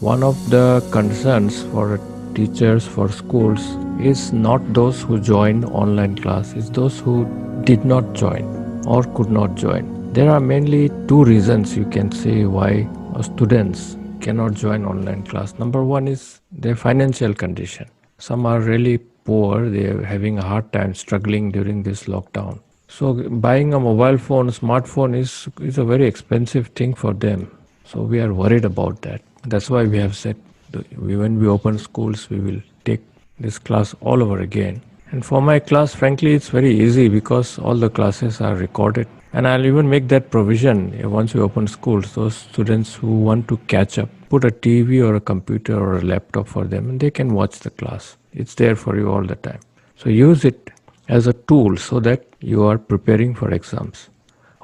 One of the concerns for teachers, for schools, is not those who joined online class, it's those who did not join or could not join. There are mainly two reasons you can say why students cannot join online class. Number one is their financial condition. Some are really poor, they are having a hard time struggling during this lockdown. So buying a mobile phone, smartphone is a very expensive thing for them. So we are worried about that. That's why we have said when we open schools, we will take this class all over again. And for my class, frankly, it's very easy because all the classes are recorded. And I'll even make that provision once we open schools. Those students who want to catch up, put a TV or a computer or a laptop for them and they can watch the class. It's there for you all the time. So use it as a tool so that you are preparing for exams.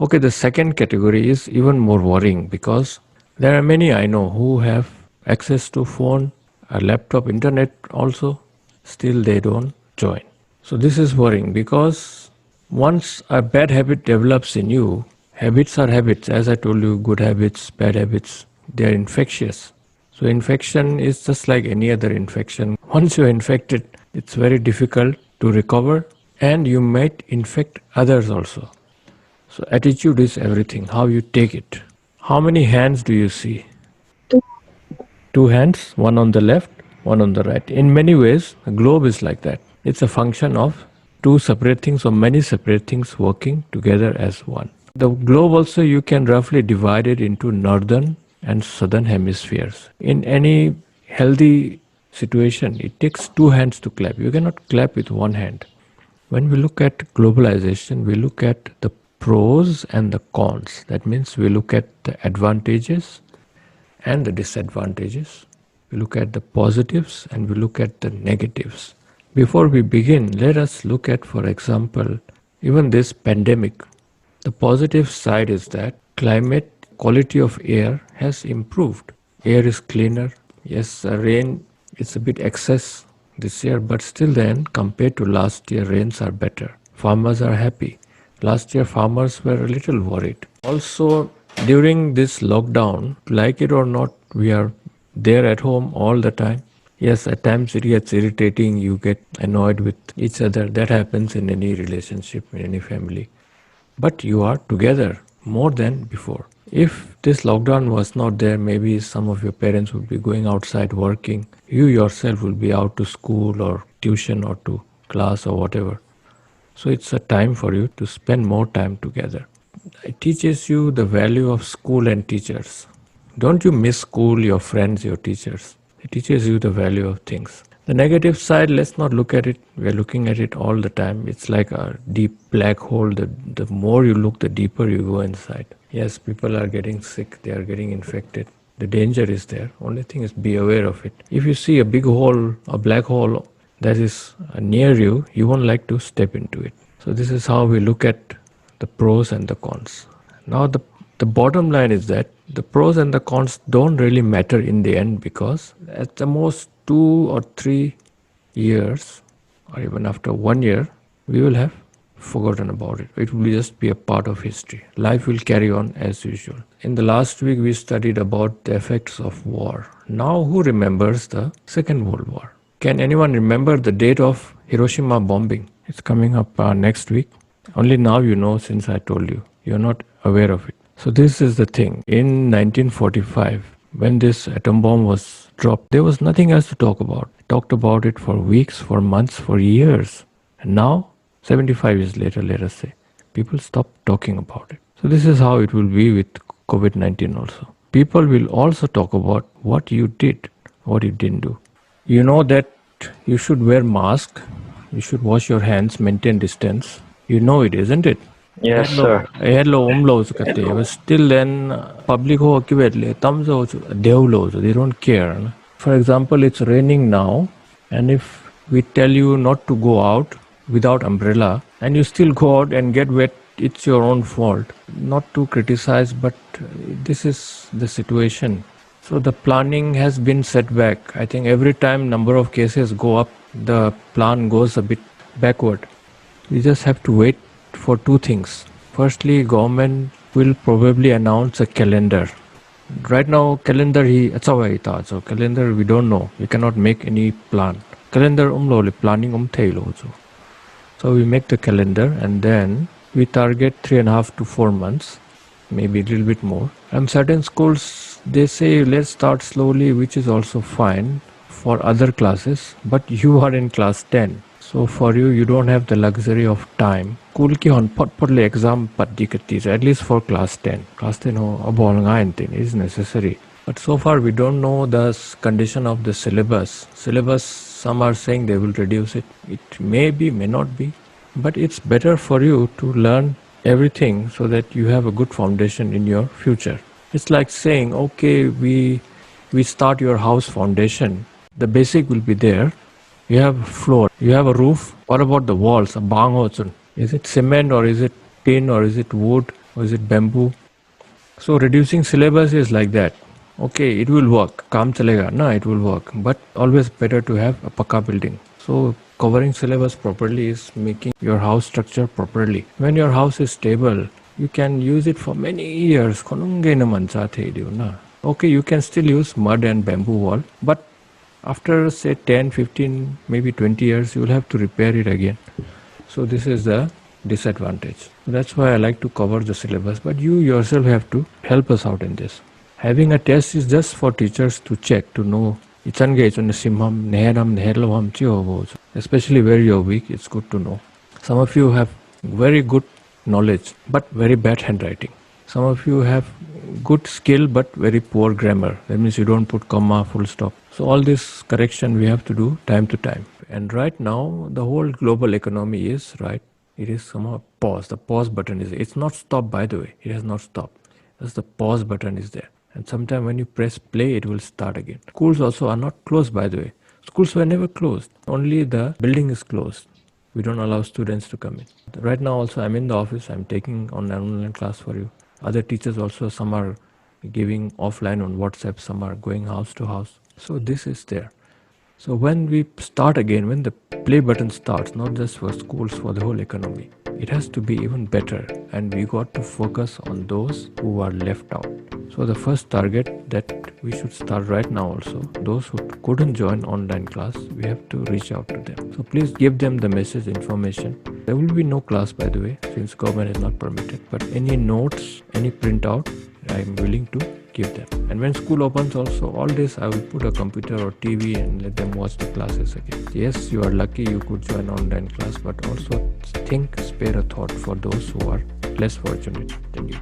Okay, the second category is even more worrying because there are many I know who have access to phone, a laptop, internet also, still they don't join. So this is worrying because once a bad habit develops in you, habits are habits. As I told you, good habits, bad habits, they are infectious. So infection is just like any other infection. Once you're infected, it's very difficult to recover and you might infect others also. So attitude is everything, how you take it. How many hands do you see? Two. Two hands, one on the left, one on the right. In many ways, the globe is like that. It's a function of two separate things or many separate things working together as one. The globe also you can roughly divide it into northern and southern hemispheres. In any healthy situation, it takes two hands to clap. You cannot clap with one hand. When we look at globalization, we look at the pros and the cons. That means we look at the advantages and the disadvantages. We look at the positives and we look at the negatives. Before we begin, let us look at, for example, even this pandemic. The positive side is that climate, quality of air has improved. Air is cleaner. Yes, rain is a bit excess this year, but still then, compared to last year, rains are better. Farmers are happy. Last year, farmers were a little worried. Also, during this lockdown, like it or not, we are there at home all the time. Yes, at times it gets irritating, you get annoyed with each other. That happens in any relationship, in any family. But you are together more than before. If this lockdown was not there, maybe some of your parents would be going outside working. You yourself will be out to school or tuition or to class or whatever. So it's a time for you to spend more time together. It teaches you the value of school and teachers. Don't you miss school, your friends, your teachers? It teaches you the value of things. The negative side, let's not look at it. We're looking at it all the time. It's like a deep black hole. The more you look, the deeper you go inside. Yes, people are getting sick. They are getting infected. The danger is there. Only thing is be aware of it. If you see a big hole, a black hole that is near you, you won't like to step into it. So this is how we look at the pros and the cons. Now the bottom line is that the pros and the cons don't really matter in the end because at the most 2 or 3 years or even after 1 year, we will have forgotten about it. It will just be a part of history. Life will carry on as usual. In the last week, we studied about the effects of war. Now, who remembers the Second World War? Can anyone remember the date of Hiroshima bombing? It's coming up next week. Only now you know since I told you. You're not aware of it. So this is the thing. In 1945, when this atom bomb was dropped, there was nothing else to talk about. Talked about it for weeks, for months, for years. And now, 75 years later, let us say, people stop talking about it. So this is how it will be with COVID-19 also. People will also talk about what you did, what you didn't do. You know that you should wear mask, you should wash your hands, maintain distance. You know it, isn't it? Yes, sir. But still then public they don't care. For example, it's raining now, and if we tell you not to go out without umbrella and you still go out and get wet, it's your own fault. Not to criticize, but this is the situation. So the planning has been set back. I think every time number of cases go up, the plan goes a bit backward. We just have to wait for two things. Firstly, government will probably announce a calendar Right now, calendar so calendar we don't know. We cannot make any plan. Calendar planning so. So we make the calendar and then we target 3.5 to 4 months, maybe a little bit more. And certain schools they say let's start slowly, which is also fine for other classes. But you are in class 10, so for you, you don't have the luxury of time. School ki hon potly exam paddi kati at least for class 10. Class 10 ho abol ngain is necessary. But so far we don't know the condition of the syllabus. Some are saying they will reduce it. It may be, may not be. But it's better for you to learn everything so that you have a good foundation in your future. It's like saying, okay, we start your house foundation. The basic will be there. You have a floor, you have a roof. What about the walls? A bang also. Is it cement or is it tin or is it wood or is it bamboo? So reducing syllabus is like that. Okay, it will work. Kaam chalega, na, it will work. But always better to have a pakka building. So covering syllabus properly is making your house structure properly. When your house is stable, you can use it for many years. Okay, you can still use mud and bamboo wall, but after say 10, 15, maybe 20 years, you will have to repair it again. So this is the disadvantage. That's why I like to cover the syllabus, but you yourself have to help us out in this. Having a test is just for teachers to check, to know. Especially where you're weak, it's good to know. Some of you have very good knowledge, but very bad handwriting. Some of you have good skill, but very poor grammar. That means you don't put comma, full stop. So all this correction we have to do time to time. And right now, the whole global economy is right. It is somehow pause. The pause button is there. It's not stopped, by the way. It has not stopped. Just the pause button is there. And sometime when you press play, it will start again. Schools also are not closed, by the way. Schools were never closed. Only the building is closed. We don't allow students to come in. Right now also, I'm in the office. I'm taking on an online class for you. Other teachers also, some are giving offline on WhatsApp, some are going house to house. So this is there. So when we start again, when the play button starts, not just for schools, for the whole economy, it has to be even better. And we got to focus on those who are left out. So the first target that we should start right now also, those who couldn't join online class, we have to reach out to them. So please give them the message information. There will be no class, by the way, since government is not permitted. But any notes, any printout, I am willing to give them. And when school opens also, all this I will put a computer or TV and let them watch the classes again. Yes, you are lucky you could join online class, but also think, spare a thought for those who are less fortunate than you.